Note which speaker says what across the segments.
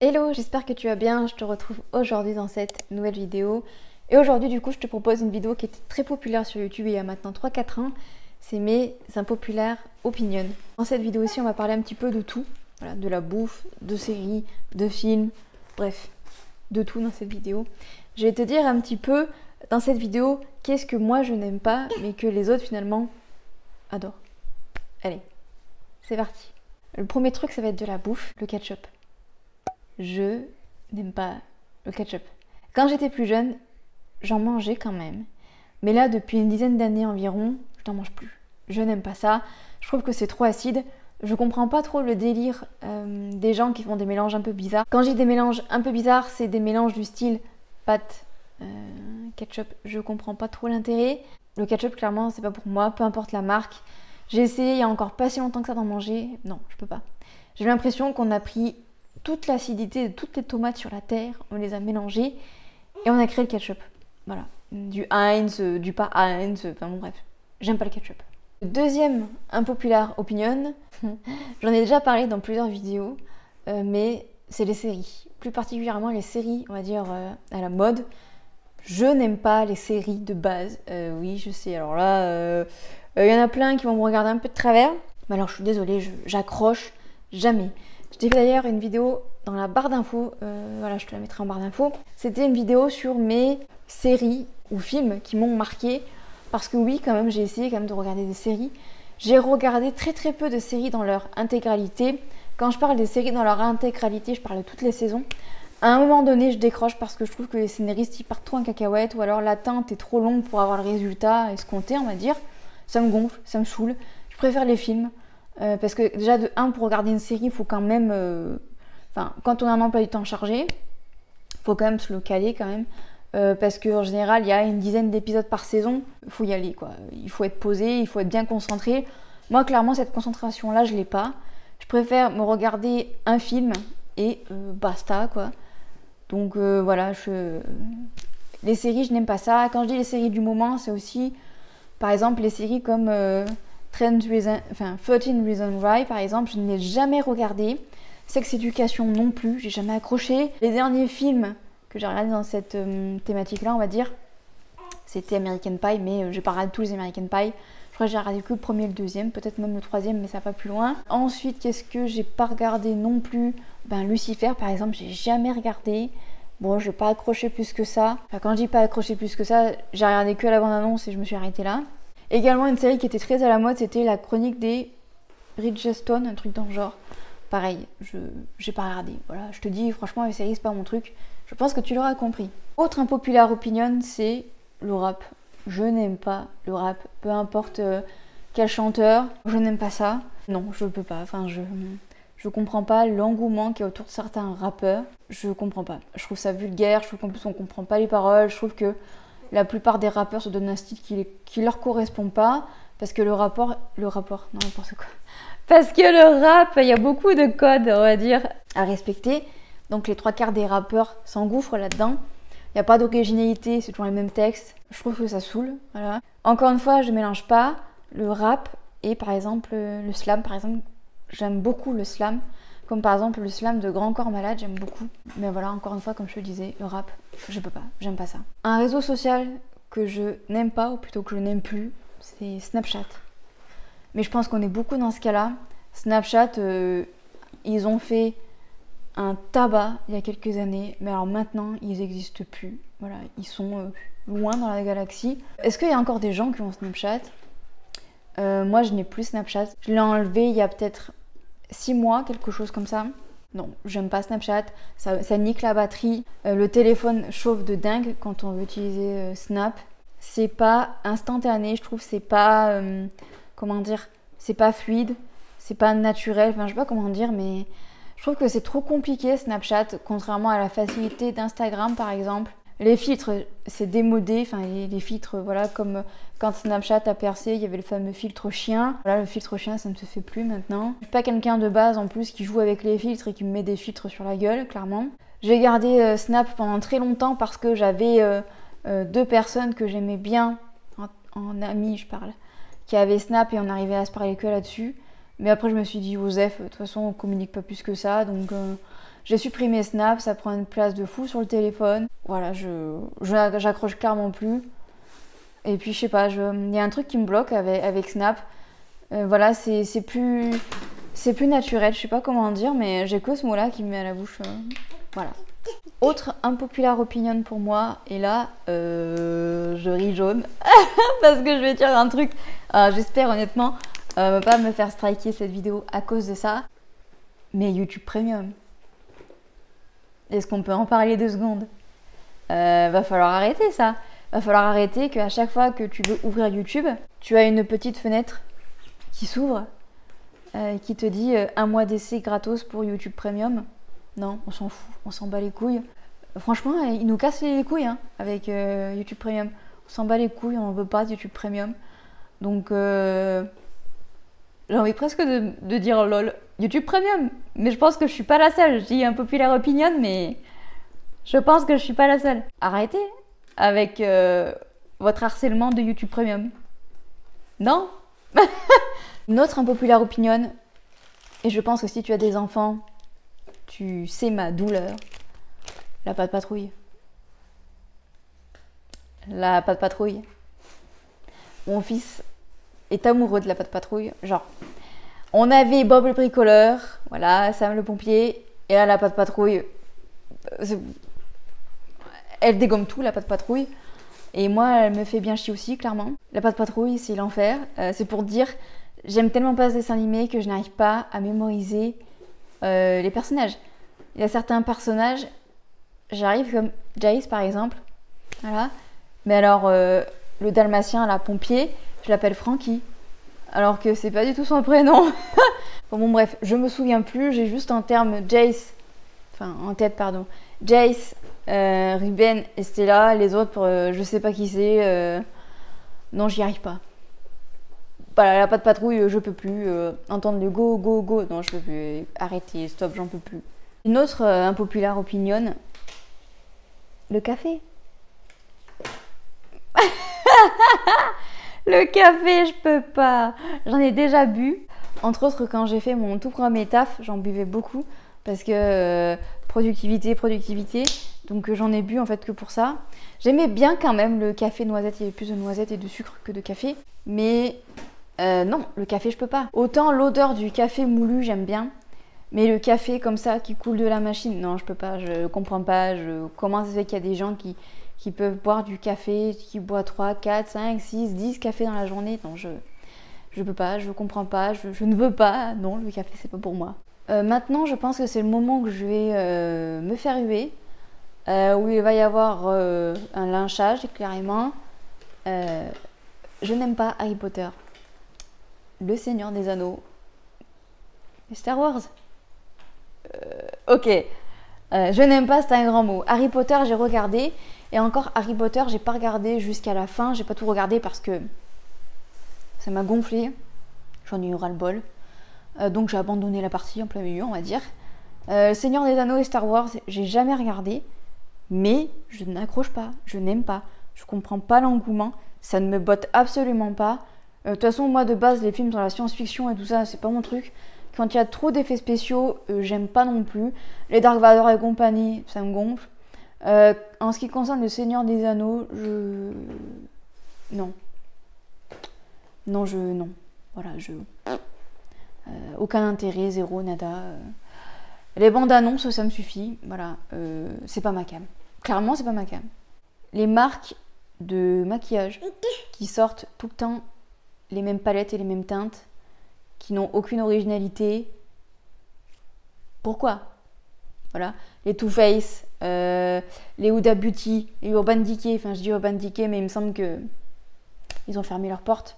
Speaker 1: Hello, j'espère que tu vas bien, je te retrouve aujourd'hui dans cette nouvelle vidéo. Et aujourd'hui du coup je te propose une vidéo qui était très populaire sur YouTube il y a maintenant 3-4 ans. C'est mes impopulaires opinions. Dans cette vidéo aussi on va parler un petit peu de tout. Voilà, de la bouffe, de séries, de films, bref, de tout dans cette vidéo. Je vais te dire un petit peu dans cette vidéo qu'est-ce que moi je n'aime pas mais que les autres finalement adorent. Allez, c'est parti. Le premier truc ça va être de la bouffe, le ketchup. Je n'aime pas le ketchup. Quand j'étais plus jeune, j'en mangeais quand même. Mais là, depuis une dizaine d'années environ, je n'en mange plus. Je n'aime pas ça. Je trouve que c'est trop acide. Je comprends pas trop le délire des gens qui font des mélanges un peu bizarres. Quand j'ai des mélanges un peu bizarres, c'est des mélanges du style pâte, ketchup. Je comprends pas trop l'intérêt. Le ketchup, clairement, c'est pas pour moi, peu importe la marque. J'ai essayé il y a encore pas si longtemps que ça d'en manger. Non, je peux pas. J'ai l'impression qu'on a pris toute l'acidité de toutes les tomates sur la terre, on les a mélangées et on a créé le ketchup. Voilà, du Heinz, du pas Heinz, enfin bon bref, j'aime pas le ketchup. Deuxième impopulaire opinion, j'en ai déjà parlé dans plusieurs vidéos, mais c'est les séries. Plus particulièrement les séries, on va dire, à la mode. Je n'aime pas les séries de base. Oui, je sais, alors là, il y en a plein qui vont me regarder un peu de travers. Mais alors je suis désolée, j'accroche jamais. Je t'ai fait d'ailleurs une vidéo dans la barre d'infos, voilà, je te la mettrai en barre d'infos. C'était une vidéo sur mes séries ou films qui m'ont marqué. Parce que oui, quand même, j'ai essayé quand même de regarder des séries. J'ai regardé très peu de séries dans leur intégralité. Quand je parle des séries dans leur intégralité, je parle de toutes les saisons. À un moment donné, je décroche parce que je trouve que les scénaristes ils partent trop en cacahuète ou alors l'attente est trop longue pour avoir le résultat escompté, on va dire. Ça me gonfle, ça me saoule. Je préfère les films. Parce que déjà de 1 pour regarder une série il faut quand même quand on a un emploi du temps chargé il faut quand même se le caler quand même parce qu'en général il y a une dizaine d'épisodes par saison, il faut y aller quoi, il faut être posé, il faut être bien concentré. Moi clairement cette concentration là je l'ai pas, je préfère me regarder un film et basta quoi. Donc voilà, les séries je n'aime pas ça. Quand je dis les séries du moment c'est aussi par exemple les séries comme 13 Reasons Why par exemple, je ne l'ai jamais regardé. Sex Education non plus, j'ai jamais accroché. Les derniers films que j'ai regardés dans cette thématique-là, on va dire, c'était American Pie, mais j'ai pas regardé tous les American Pie. Je crois que j'ai regardé que le premier et le deuxième, peut-être même le troisième, mais ça va pas plus loin. Ensuite, qu'est-ce que j'ai pas regardé non plus? Lucifer par exemple, j'ai jamais regardé. Bon, je n'ai pas accroché plus que ça. Enfin, quand je dis pas accroché plus que ça, j'ai regardé que la bande-annonce et je me suis arrêtée là. Également une série qui était très à la mode, c'était la chronique des Bridgerton, un truc dans le genre. Pareil, j'ai pas regardé. Voilà, je te dis franchement les séries c'est pas mon truc. Je pense que tu l'auras compris. Autre impopulaire opinion, c'est le rap. Je n'aime pas le rap, peu importe quel chanteur, je n'aime pas ça. Non, je peux pas. Enfin, je comprends pas l'engouement qu'il y a autour de certains rappeurs. Je comprends pas. Je trouve ça vulgaire. Je trouve qu'en plus on comprend pas les paroles. Je trouve que la plupart des rappeurs se donnent un style qui leur correspond pas. Parce que le rapport, non n'importe quoi. Parce que le rap, il y a beaucoup de codes, on va dire, à respecter. Donc les 3/4 des rappeurs s'engouffrent là-dedans. Il n'y a pas d'originalité, c'est toujours les mêmes textes. Je trouve que ça saoule, voilà. Encore une fois, je ne mélange pas le rap et par exemple le slam. Par exemple, j'aime beaucoup le slam. Comme par exemple le slam de Grand Corps Malade, j'aime beaucoup. Mais voilà, encore une fois, comme je te le disais, le rap, je peux pas, j'aime pas ça. Un réseau social que je n'aime pas, ou plutôt que je n'aime plus, c'est Snapchat. Mais je pense qu'on est beaucoup dans ce cas-là. Snapchat, ils ont fait un tabac il y a quelques années, mais alors maintenant, ils n'existent plus. Voilà, ils sont loin dans la galaxie. Est-ce qu'il y a encore des gens qui ont Snapchat? Moi, je n'ai plus Snapchat. Je l'ai enlevé il y a peut-être 6 mois, quelque chose comme ça. Non, j'aime pas Snapchat, ça nique la batterie. Le téléphone chauffe de dingue quand on veut utiliser Snap. C'est pas instantané, je trouve, c'est pas... comment dire, c'est pas fluide, c'est pas naturel, enfin je sais pas comment dire, mais je trouve que c'est trop compliqué Snapchat, contrairement à la facilité d'Instagram par exemple. Les filtres, c'est démodé, enfin les filtres, voilà, comme quand Snapchat a percé, il y avait le fameux filtre chien. Voilà, le filtre chien, ça ne se fait plus maintenant. Je suis pas quelqu'un de base en plus qui joue avec les filtres et qui me met des filtres sur la gueule, clairement. J'ai gardé Snap pendant très longtemps parce que j'avais 2 personnes que j'aimais bien, en amis je parle, qui avait Snap et on arrivait à se parler que là-dessus. Mais après je me suis dit Osef, de toute façon on communique pas plus que ça, donc J'ai supprimé Snap, ça prend une place de fou sur le téléphone. Voilà, j'accroche clairement plus. Et puis je sais pas, il y a un truc qui me bloque avec Snap. Voilà, c'est plus naturel, je sais pas comment dire, mais j'ai que ce mot-là qui me met à la bouche. Voilà. Autre unpopular opinion pour moi, et là, je ris jaune, parce que je vais dire un truc, j'espère honnêtement ne pas me faire striker cette vidéo à cause de ça, mais YouTube Premium. Est-ce qu'on peut en parler 2 secondes? Va falloir arrêter ça. Va falloir arrêter qu'à chaque fois que tu veux ouvrir YouTube, tu as une petite fenêtre qui s'ouvre, qui te dit 1 mois d'essai gratos pour YouTube Premium. Non, on s'en fout, on s'en bat les couilles. Franchement, ils nous cassent les couilles hein, avec YouTube Premium. On s'en bat les couilles, on n'en veut pas de YouTube Premium. Donc, j'ai envie presque de dire lol, YouTube Premium. Mais je pense que je suis pas la seule. Je dis un populaire opinion, mais je pense que je suis pas la seule. Arrêtez avec votre harcèlement de YouTube Premium. Non. Une autre impopulaire opinion, et je pense que si tu as des enfants, tu sais ma douleur. La Patte Patrouille. La Patte Patrouille. Mon fils est amoureux de la Patte Patrouille. Genre, on avait Bob le bricoleur, voilà, Sam le pompier, et là la Patte Patrouille, elle dégomme tout, la Patte Patrouille. Et moi, elle me fait bien chier aussi, clairement. La Patte Patrouille, c'est l'enfer. C'est pour dire, j'aime tellement pas ce dessin animé que je n'arrive pas à mémoriser les personnages. Il y a certains personnages, j'arrive comme Jace par exemple, voilà. Mais alors, le dalmatien, la pompier, je l'appelle Frankie. Alors que c'est pas du tout son prénom. Bon, bref, je me souviens plus, j'ai juste en termes Jace, enfin en tête, pardon, Jace, Ruben et Stella, les autres, je sais pas qui c'est, non, j'y arrive pas. Voilà, la Patte Patrouille, je peux plus. Entendre le go, go, go, non, je peux plus. Arrêtez, stop, j'en peux plus. Une autre impopulaire opinion, le café. Le café, je peux pas. J'en ai déjà bu. Entre autres, quand j'ai fait mon tout premier taf, j'en buvais beaucoup. Parce que productivité. Donc j'en ai bu en fait que pour ça. J'aimais bien quand même le café noisette. Il y avait plus de noisettes et de sucre que de café. Mais non, le café, je peux pas. Autant l'odeur du café moulu, j'aime bien. Mais le café comme ça qui coule de la machine, non, je peux pas. Je comprends pas. Comment ça se fait qu'il y a des gens qui peuvent boire du café, qui boivent 3, 4, 5, 6, 10 cafés dans la journée. Non, je peux pas, je comprends pas, je ne veux pas. Non, le café, c'est pas pour moi. Maintenant, je pense que c'est le moment que je vais me faire huer. Où il va y avoir un lynchage, carrément. Je n'aime pas Harry Potter. Le Seigneur des Anneaux. Et Star Wars. Ok. Je n'aime pas, c'est un grand mot. Harry Potter, j'ai regardé. Et encore, Harry Potter, j'ai pas regardé jusqu'à la fin. J'ai pas tout regardé parce que ça m'a gonflé. J'en ai eu ras-le-bol. Donc j'ai abandonné la partie en plein milieu, on va dire. Seigneur des Anneaux et Star Wars, j'ai jamais regardé. Mais je n'accroche pas. Je n'aime pas. Je comprends pas l'engouement. Ça ne me botte absolument pas. De toute façon, moi de base, les films dans la science-fiction et tout ça, c'est pas mon truc. Quand il y a trop d'effets spéciaux, j'aime pas non plus. Les Dark Vador et compagnie, ça me gonfle. En ce qui concerne le Seigneur des Anneaux, non. Non. Voilà, aucun intérêt, zéro, nada. Les bandes annonces, ça me suffit. Voilà, c'est pas ma cam. Clairement, c'est pas ma cam. Les marques de maquillage qui sortent tout le temps les mêmes palettes et les mêmes teintes, qui n'ont aucune originalité. Pourquoi? Voilà, les Too Faced, les Huda Beauty, les Urban Decay. Enfin, je dis Urban Decay, mais il me semble que ils ont fermé leurs portes.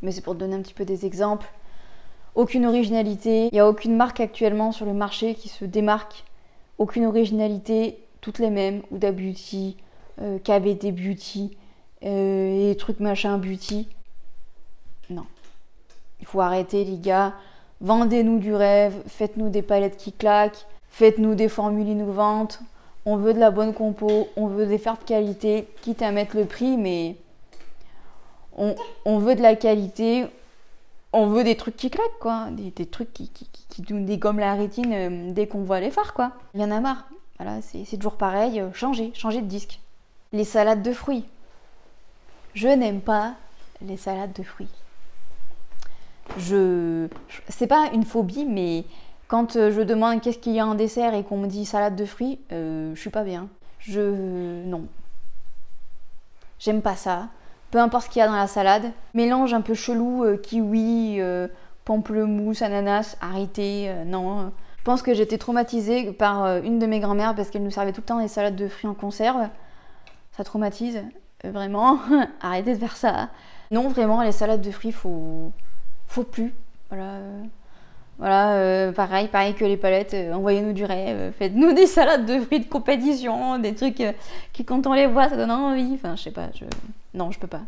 Speaker 1: Mais c'est pour te donner un petit peu des exemples. Aucune originalité. Il n'y a aucune marque actuellement sur le marché qui se démarque. Aucune originalité, toutes les mêmes. Huda Beauty, KVD Beauty, et trucs machin beauty. Non. Il faut arrêter, les gars. Vendez-nous du rêve, faites-nous des palettes qui claquent, faites-nous des formules innovantes. On veut de la bonne compo, on veut des fards de qualité, quitte à mettre le prix, mais on veut de la qualité. on veut des trucs qui claquent, quoi. Des trucs qui nous dégomment la rétine dès qu'on voit les phares, quoi. Il y en a marre. Voilà, c'est toujours pareil. Changer de disque. Les salades de fruits. Je n'aime pas les salades de fruits. C'est pas une phobie, mais quand je demande qu'est-ce qu'il y a en dessert et qu'on me dit salade de fruits, je suis pas bien. Non. J'aime pas ça. Peu importe ce qu'il y a dans la salade. Mélange un peu chelou, kiwi, pamplemousse, ananas, arrêtez, non. Je pense que j'étais traumatisée par une de mes grand-mères parce qu'elle nous servait tout le temps des salades de fruits en conserve. Ça traumatise, vraiment. Arrêtez de faire ça. Non, vraiment, les salades de fruits, faut plus. Voilà, pareil que les palettes, envoyez-nous du rêve, faites-nous des salades de fruits de compétition, des trucs qui quand on les voit ça donne envie, enfin je sais pas, non je peux pas.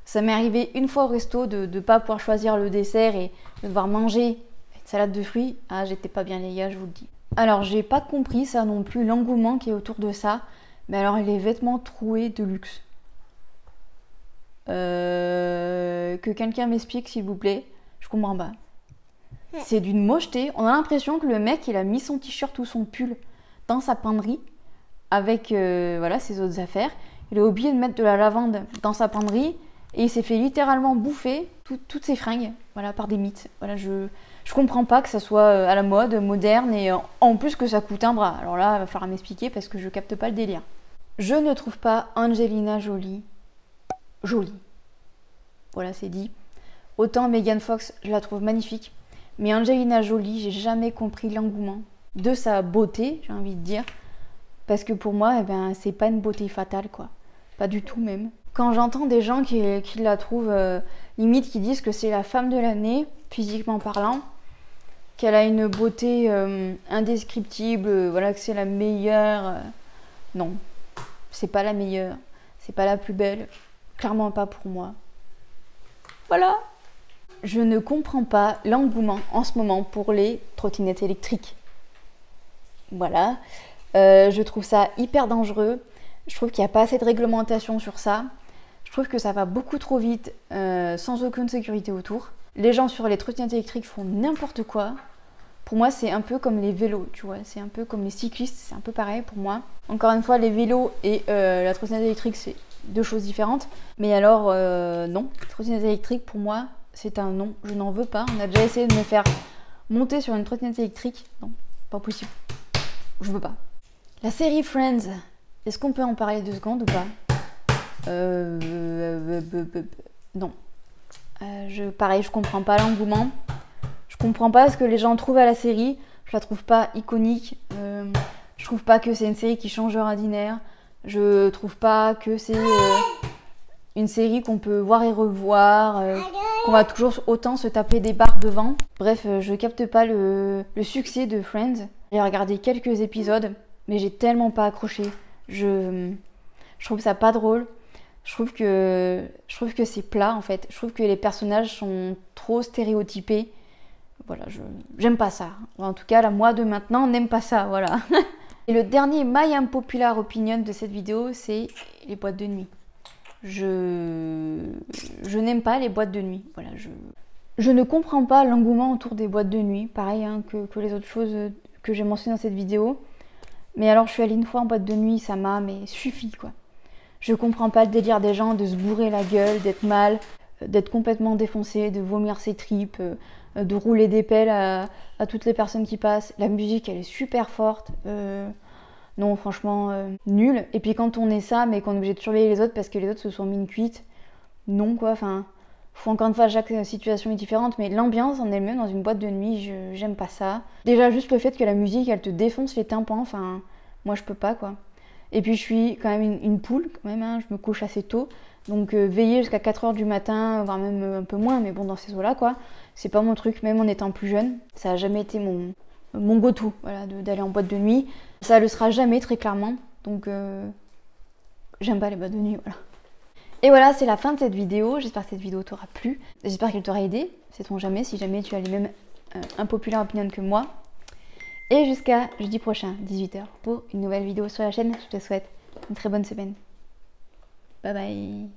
Speaker 1: Ça m'est arrivé une fois au resto de pas pouvoir choisir le dessert et de devoir manger une salade de fruits, ah j'étais pas bien les gars, je vous le dis. Alors j'ai pas compris ça non plus, l'engouement qui est autour de ça, mais alors les vêtements troués de luxe. Que quelqu'un m'explique s'il vous plaît, je comprends pas. C'est d'une mocheté. On a l'impression que le mec, il a mis son t-shirt ou son pull dans sa penderie avec voilà, ses autres affaires. Il a oublié de mettre de la lavande dans sa penderie et il s'est fait littéralement bouffer toutes ses fringues, voilà, par des mythes. Voilà, je comprends pas que ça soit à la mode, moderne et en plus que ça coûte un bras. Alors là, il va falloir m'expliquer parce que je capte pas le délire. Je ne trouve pas Angelina Jolie jolie. Voilà, c'est dit. Autant Megan Fox, je la trouve magnifique. Mais Angelina Jolie, j'ai jamais compris l'engouement de sa beauté, j'ai envie de dire. Parce que pour moi, c'est pas une beauté fatale, quoi. Pas du tout, même. Quand j'entends des gens qui la trouvent limite, qui disent que c'est la femme de l'année, physiquement parlant, qu'elle a une beauté indescriptible, voilà, que c'est la meilleure. Non, c'est pas la meilleure. C'est pas la plus belle. Clairement pas pour moi. Voilà. Je ne comprends pas l'engouement en ce moment pour les trottinettes électriques. Voilà. Je trouve ça hyper dangereux. Je trouve qu'il n'y a pas assez de réglementation sur ça. Je trouve que ça va beaucoup trop vite sans aucune sécurité autour. Les gens sur les trottinettes électriques font n'importe quoi. Pour moi, c'est un peu comme les vélos, tu vois. C'est un peu comme les cyclistes, c'est un peu pareil pour moi. Encore une fois, les vélos et la trottinette électrique, c'est deux choses différentes. Mais alors, non. Trottinette électrique, pour moi, c'est un non, je n'en veux pas. On a déjà essayé de me faire monter sur une trottinette électrique. Non, pas possible. Je veux pas. La série Friends, est-ce qu'on peut en parler 2 secondes ou pas? Non. Pareil, je comprends pas l'engouement. Je comprends pas ce que les gens trouvent à la série. Je la trouve pas iconique. Je trouve pas que c'est une série qui change leur ordinaire. Je trouve pas que c'est une série qu'on peut voir et revoir. Qu'on va toujours autant se taper des barres devant. Bref, je capte pas le succès de Friends. J'ai regardé quelques épisodes, mais j'ai tellement pas accroché. Je trouve ça pas drôle. Je trouve que c'est plat en fait. Je trouve que les personnages sont trop stéréotypés. Voilà, j'aime pas ça. En tout cas, la moi de maintenant n'aime pas ça, voilà. Et le dernier my unpopular opinion de cette vidéo, c'est les boîtes de nuit. Je n'aime pas les boîtes de nuit. Voilà, je ne comprends pas l'engouement autour des boîtes de nuit. Pareil que les autres choses que j'ai mentionnées dans cette vidéo. Mais alors, je suis allée une fois en boîte de nuit, ça m'a suffi, quoi. Je comprends pas le délire des gens de se bourrer la gueule, d'être mal, d'être complètement défoncé, de vomir ses tripes, de rouler des pelles à toutes les personnes qui passent. La musique, elle est super forte. Non, franchement, nul. Et puis quand on est ça, mais qu'on est obligé de surveiller les autres parce que les autres se sont mis une cuite, non quoi, enfin, faut encore une fois, chaque situation est différente, mais l'ambiance en elle-même dans une boîte de nuit, j'aime pas ça. Déjà, juste le fait que la musique, elle te défonce les tympans, enfin, moi je peux pas quoi. Et puis je suis quand même une poule, quand même, hein, je me couche assez tôt, donc veiller jusqu'à 4h du matin, voire même un peu moins, mais bon, dans ces eaux-là quoi, c'est pas mon truc, même en étant plus jeune, ça a jamais été mon go-to, voilà, d'aller en boîte de nuit. Ça le sera jamais très clairement, donc j'aime pas les boîtes de nuit, voilà. Et voilà, c'est la fin de cette vidéo. J'espère que cette vidéo t'aura plu. J'espère qu'elle t'aura aidé, sait-on jamais, si jamais tu as les mêmes impopulaires opinions que moi. Et jusqu'à jeudi prochain, 18h, pour une nouvelle vidéo sur la chaîne. Je te souhaite une très bonne semaine. Bye bye.